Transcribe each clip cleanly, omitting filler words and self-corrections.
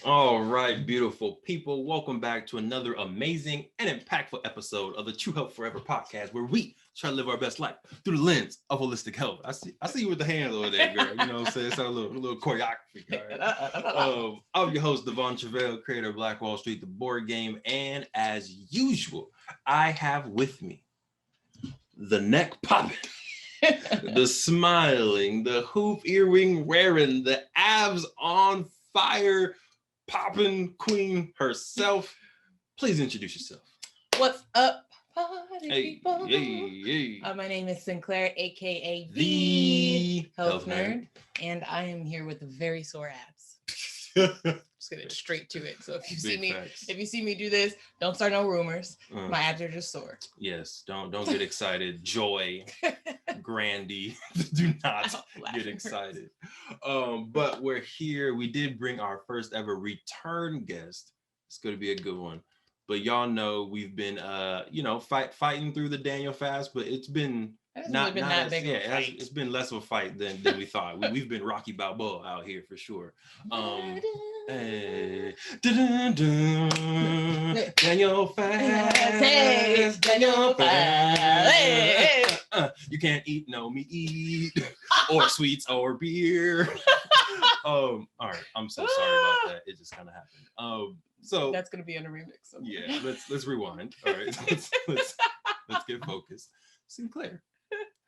All right, beautiful people. Welcome back to another amazing and impactful episode of the True Health Forever podcast, where we try to live our best life through the lens of holistic health. I see you with the hands over there, girl. You know what I'm saying? It's a little choreography. All right? I'm your host, Truvel, creator of Black Wall Street, the board game. And as usual, I have with me the neck popping, the smiling, the hoop earring wearing, the abs on fire poppin' queen herself. Please introduce yourself. What's up, party people? Hey. My name is Sinclair, aka The Health Nerd, and I am here with very sore abs. Just get it straight to it. So if you see me do this, don't start no rumors. My abs are just sore. Yes, don't get excited. Joy, Grandy, do not get excited. But we're here. We did bring our first ever return guest. It's going to be a good one. But y'all know we've been fighting through the Daniel fast, but it's been it's been less of a fight than we thought. We've been Rocky Balboa out here for sure. Hey. Daniel fast. Daniel fast. You can't eat no meat or sweets or beer. All right, I'm so sorry about that. It just kind of happened. So that's gonna be in a remix. Somewhere. Yeah, let's rewind. All right, let's get focused. Sinclair,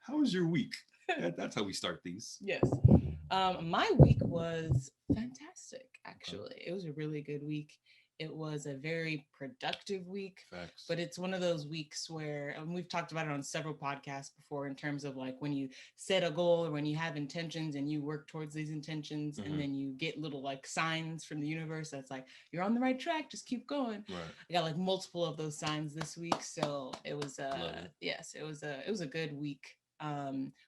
how was your week? That's how we start these. Yes. My week was fantastic, actually. It was a really good week. It was a very productive week. Facts. But it's one of those weeks where, and we've talked about it on several podcasts before, in terms of like when you set a goal or when you have intentions and you work towards these intentions, and then you get little like signs from the universe that's like, you're on the right track, just keep going. Right. I got like multiple of those signs this week. So it was it was a good week.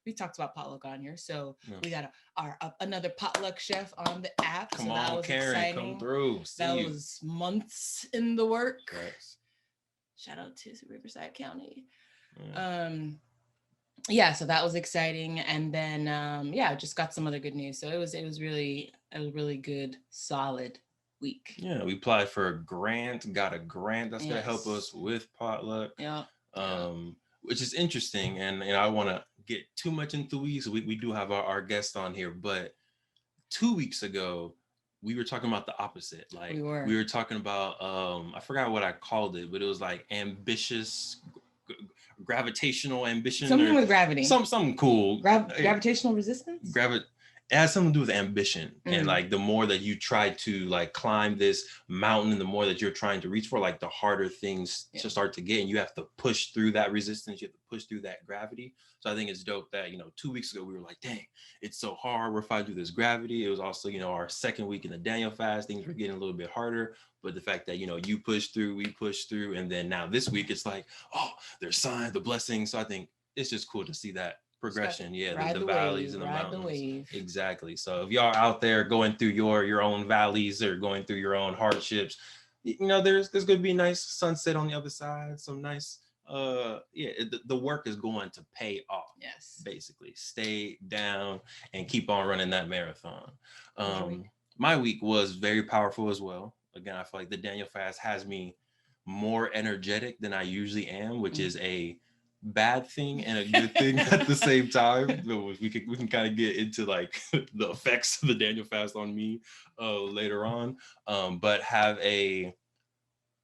We talked about potluck on here, so we got another potluck chef on the app. Come so on, that was Karen, exciting. come through. Was months in the work. Yes. Shout out to Riverside County. So that was exciting, and then just got some other good news. So it was really good, solid week. Yeah, we applied for a grant, got a grant that's gonna help us with potluck. Yeah. Which is interesting, and I don't want to get too much into weeks. We do have our guest on here, but 2 weeks ago we were talking about the opposite. Like we were talking about I forgot what I called it, but it was like ambitious, gravitational ambition, something with gravity, something cool. Gravitational resistance. It has something to do with ambition, and like the more that you try to like climb this mountain, and the more that you're trying to reach for, like the harder things to start to get, and you have to push through that resistance. You have to push through that gravity. So I think it's dope that 2 weeks ago we were like, dang, it's so hard. We're fighting through this gravity. It was also our second week in the Daniel fast. Things were getting a little bit harder, but the fact that you push through, we push through, and then now this week it's like, oh, there's signs, the blessings. So I think it's just cool to see that progression. The valleys and the mountains. Exactly. So if y'all out there going through your own valleys or going through your own hardships, there's going to be a nice sunset on the other side. Some nice the work is going to pay off. Yes. Basically, stay down and keep on running that marathon. My week was very powerful as well. Again, I feel like the Daniel fast has me more energetic than I usually am, which is a bad thing and a good thing at the same time. We can kind of get into like the effects of the Daniel fast on me later on, but have a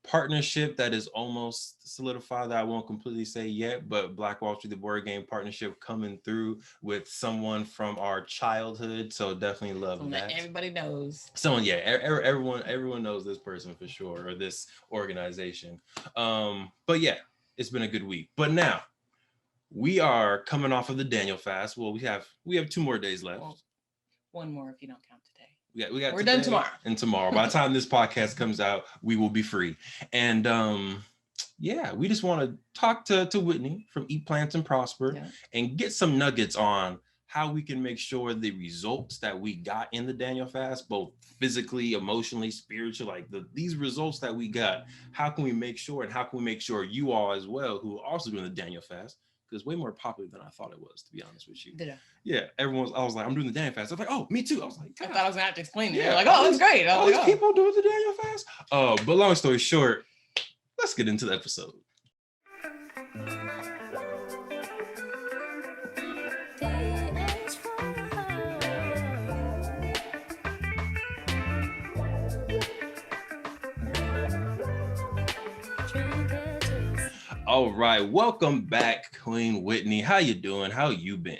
partnership that is almost solidified, that I won't completely say yet, but Black Wall Street, the board game partnership, coming through with someone from our childhood. So definitely love someone that everybody knows. Everyone knows this person for sure, or this organization. But yeah, it's been a good week. But now we are coming off of the Daniel fast. Well, we have 2 more days left. Well, 1 more if you don't count today. We're done tomorrow. And tomorrow, by the time this podcast comes out, we will be free. And we just want to talk to Whitney from Eat, Plant, and Prosper and get some nuggets on how we can make sure the results that we got in the Daniel fast, both physically, emotionally, spiritually, like these results that we got, how can we make sure, and how can we make sure you all as well, who are also doing the Daniel fast, it's way more popular than I thought it was, to be honest with you. Did I? Yeah, I was like, I'm doing the Daniel fast. I was like, oh, me too. I was like, I thought I was gonna have to explain it. Yeah, You're like, oh, that's great. All these people doing the Daniel fast. But long story short, let's get into the episode. All right, welcome back, Queen Whitney. How you doing? How you been?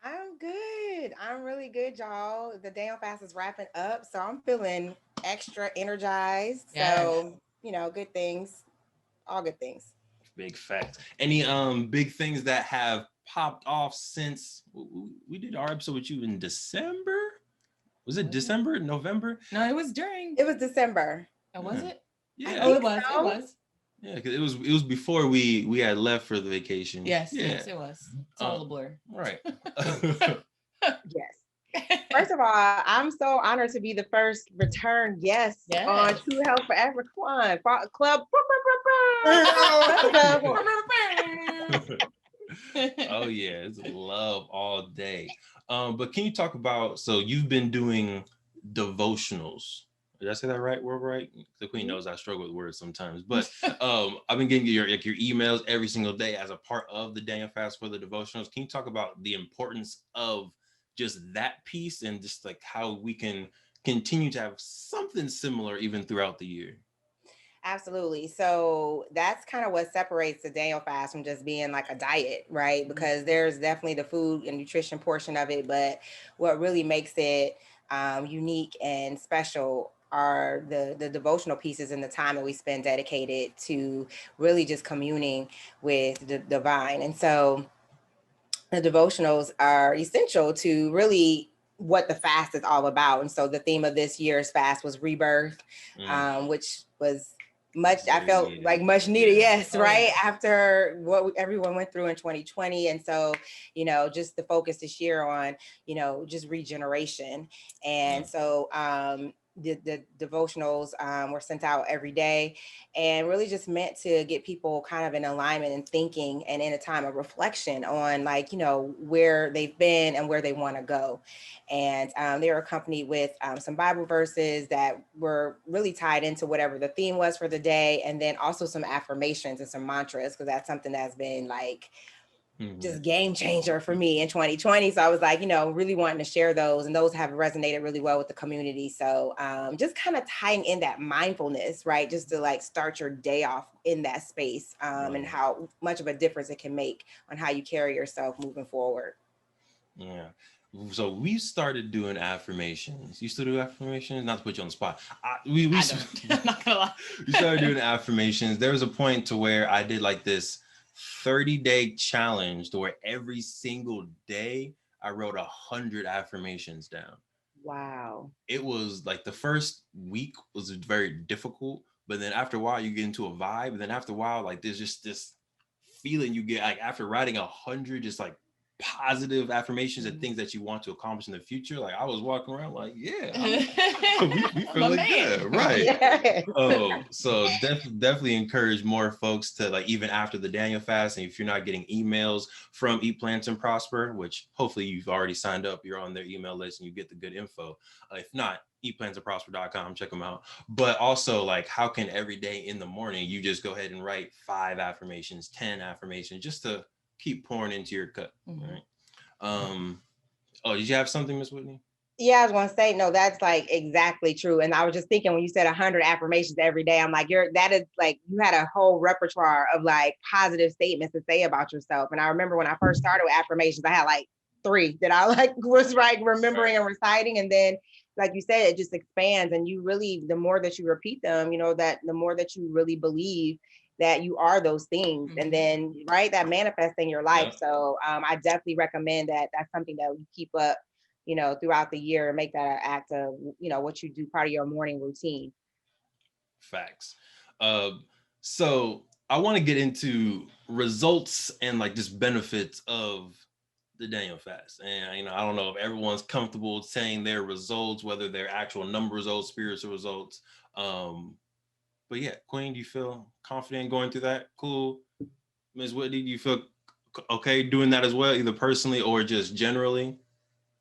I'm good. I'm really good, y'all. The Daniel fast is wrapping up, so I'm feeling extra energized. Yes. So, good things, all good things. Big facts. Any big things that have popped off since we did our episode with you in December? Was it December, November? No, it was during. It was December. Oh, was it? Yeah. Oh, it was. So. It was. Yeah, because it was before we had left for the vacation. Yes, yes, it was. It's all a blur. Right. Yes. First of all, I'm so honored to be the first return guest on True Health Forever. Come on, club. Oh yeah, it's love all day. But can you talk about, so you've been doing devotionals? Did I say that right? We're right. The Queen knows I struggle with words sometimes, but I've been getting your emails every single day as a part of the Daniel fast for the devotionals. Can you talk about the importance of just that piece and just like how we can continue to have something similar even throughout the year? Absolutely. So that's kind of what separates the Daniel fast from just being like a diet, right? Because there's definitely the food and nutrition portion of it, but what really makes it unique and special are the devotional pieces and the time that we spend dedicated to really just communing with the divine. And so the devotionals are essential to really what the fast is all about. And so the theme of this year's fast was rebirth, which was much needed. Yes. Right. Yeah. After what everyone went through in 2020. And so, just the focus this year on, just regeneration. And so, the devotionals were sent out every day and really just meant to get people kind of in alignment and thinking and in a time of reflection on where they've been and where they want to go. And they were accompanied with some Bible verses that were really tied into whatever the theme was for the day. And then also some affirmations and some mantras, because that's something that's been just game changer for me in 2020. So I was really wanting to share those, and those have resonated really well with the community. So just kind of tying in that mindfulness, right? Just to start your day off in that space and how much of a difference it can make on how you carry yourself moving forward. Yeah. So we started doing affirmations. You still do affirmations? Not to put you on the spot. I'm not gonna lie. We started doing affirmations. There was a point to where I did this 30-day challenge to where every single day I wrote 100 affirmations down. Wow. It was the first week was very difficult, but then after a while you get into a vibe, and then after a while there's just this feeling you get after writing 100 just positive affirmations and things that you want to accomplish in the future. I was walking around we feeling good, right? Yeah. So definitely encourage more folks to even after the Daniel fast, and if you're not getting emails from Eat, Plant, and Prosper, which hopefully you've already signed up, you're on their email list and you get the good info. If not, eatplantandprosper.com, check them out. But also how can every day in the morning you just go ahead and write 5 affirmations, 10 affirmations, just to keep pouring into your cup, right? Did you have something, Miss Whitney? Yeah, I was going to say, no, that's exactly true. And I was just thinking when you said 100 affirmations every day, I'm you had a whole repertoire of positive statements to say about yourself. And I remember when I first started with affirmations, I had 3 that I was remembering and reciting. And then, like you said, it just expands, and you really, the more that you repeat them, that the more that you really believe that you are those things, and then that manifests in your life. Yeah. So I definitely recommend that. That's something that you keep up, throughout the year, and make that an act of, what you do part of your morning routine. Facts. So I want to get into results and just benefits of the Daniel fast. And I don't know if everyone's comfortable saying their results, whether they're actual number results, spiritual results. But yeah, Queen, do you feel confident going through that? Cool. Ms. Whitney, do you feel okay doing that as well, either personally or just generally?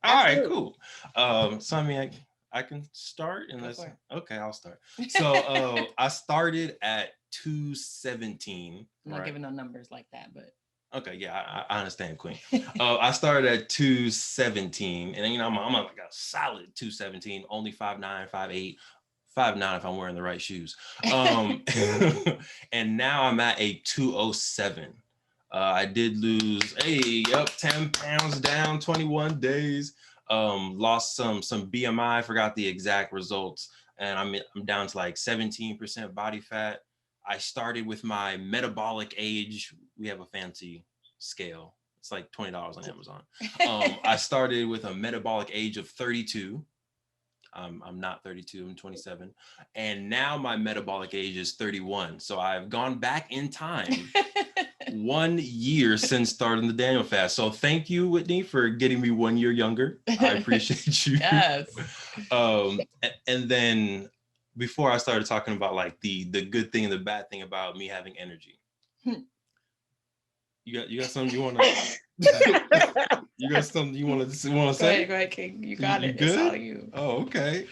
Absolutely. All right, cool. So I mean, I can start unless okay, I'll start. So I started at 217. I'm not giving no numbers like that, but okay, yeah, I understand, Queen. I started at 217, and then, I'm like a solid 217, only 5'9", 5'8", 5'9" if I'm wearing the right shoes. And now I'm at a 207. I did lose 10 pounds down, 21 days. Lost some BMI, forgot the exact results, and I'm down to like 17% body fat. I started with my metabolic age. We have a fancy scale. It's like $20 on Amazon. I started with a metabolic age of 32. I'm not 32, I'm 27. And now my metabolic age is 31. So I've gone back in time 1 year since starting the Daniel fast. So thank you, Whitney, for getting me 1 year younger. I appreciate you. Yes. And then before I started talking about like the good thing and the bad thing about me having energy. You got something you want to you got something you want to say? Go ahead, King. You got it. Good? It's all you. Oh, okay.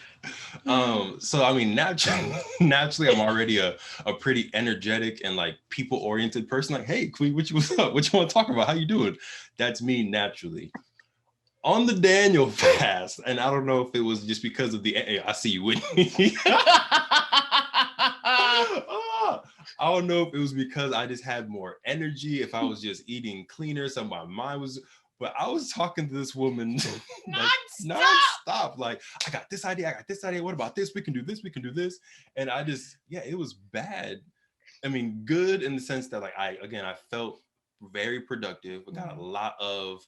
So I mean, naturally, I'm already a pretty energetic and like people oriented person. Like, hey, Queen, what's up? What you want to talk about? How you doing? That's me naturally. On the Daniel fast, and I don't know if it was just because of I see you, Whitney. I don't know if it was because I just had more energy, if I was just eating cleaner, so my mind was, but I was talking to this woman non-stop. Like, I got this idea. What about this? We can do this. And I just, it was bad. I mean, good in the sense that like, I felt very productive. I got a lot of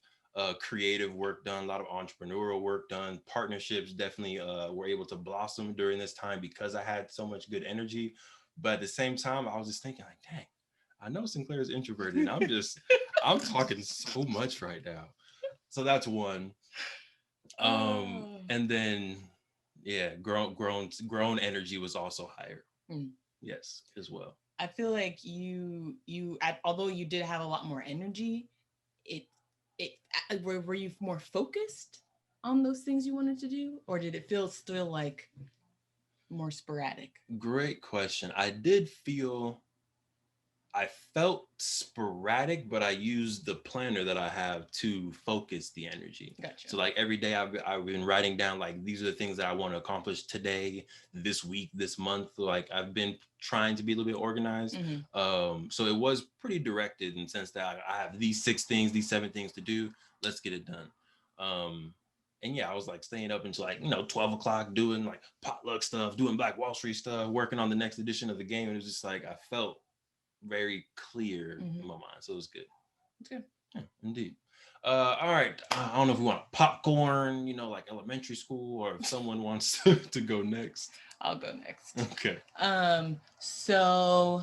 creative work done, a lot of entrepreneurial work done. Partnerships definitely were able to blossom during this time because I had so much good energy. But at the same time, I was just thinking like, dang, I know Sinclair is introverted. And I'm talking so much right now. So that's one. And then, grown energy was also higher. Yes, as well. I feel like although you did have a lot more energy, were you more focused on those things you wanted to do, or did it feel still like more sporadic? Great question. I felt sporadic, but I used the planner that I have to focus the energy. Gotcha. So like every day I've been writing down like, these are the things that I want to accomplish today, this week, this month. Like I've been trying to be a little bit organized. So it was pretty directed in the sense that I have these 6 things, these 7 things to do. Let's get it done. And I was like staying up until like, 12 o'clock doing like potluck stuff, doing Black Wall Street stuff, working on the next edition of the game. And it was just like, I felt very clear in my mind. So it was good. It's good. Yeah, indeed. All right. I don't know if we want popcorn, like elementary school, or if someone wants to go next. I'll go next. Okay. So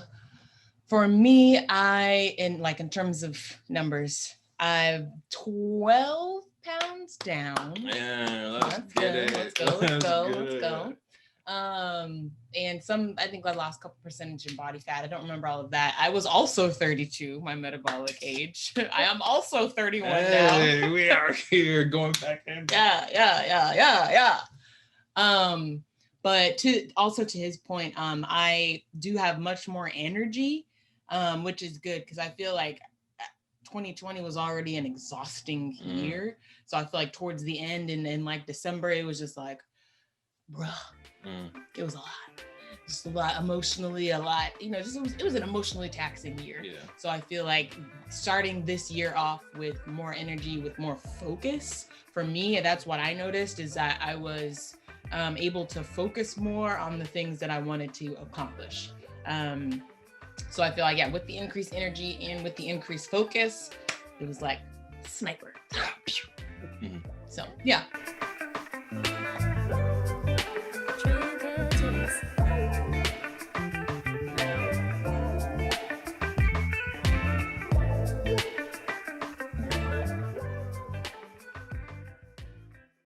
for me, in terms of numbers, I'm 12 pounds down. Yeah, let's get it. Let's go. And I think I lost a couple percentage in body fat. I don't remember all of that. I was also 32, my metabolic age. I am also 31 now. Hey, we are here going back in. Yeah. But to his point, I do have much more energy, which is good because I feel like 2020 was already an exhausting year. So I feel like towards the end and like December, it was just like, bruh. It was a lot. Just a lot emotionally, a lot, it was an emotionally taxing year. Yeah. So I feel like starting this year off with more energy, with more focus, for me, that's what I noticed is that I was able to focus more on the things that I wanted to accomplish. So I feel like, with the increased energy and with the increased focus, it was like sniper. So, yeah.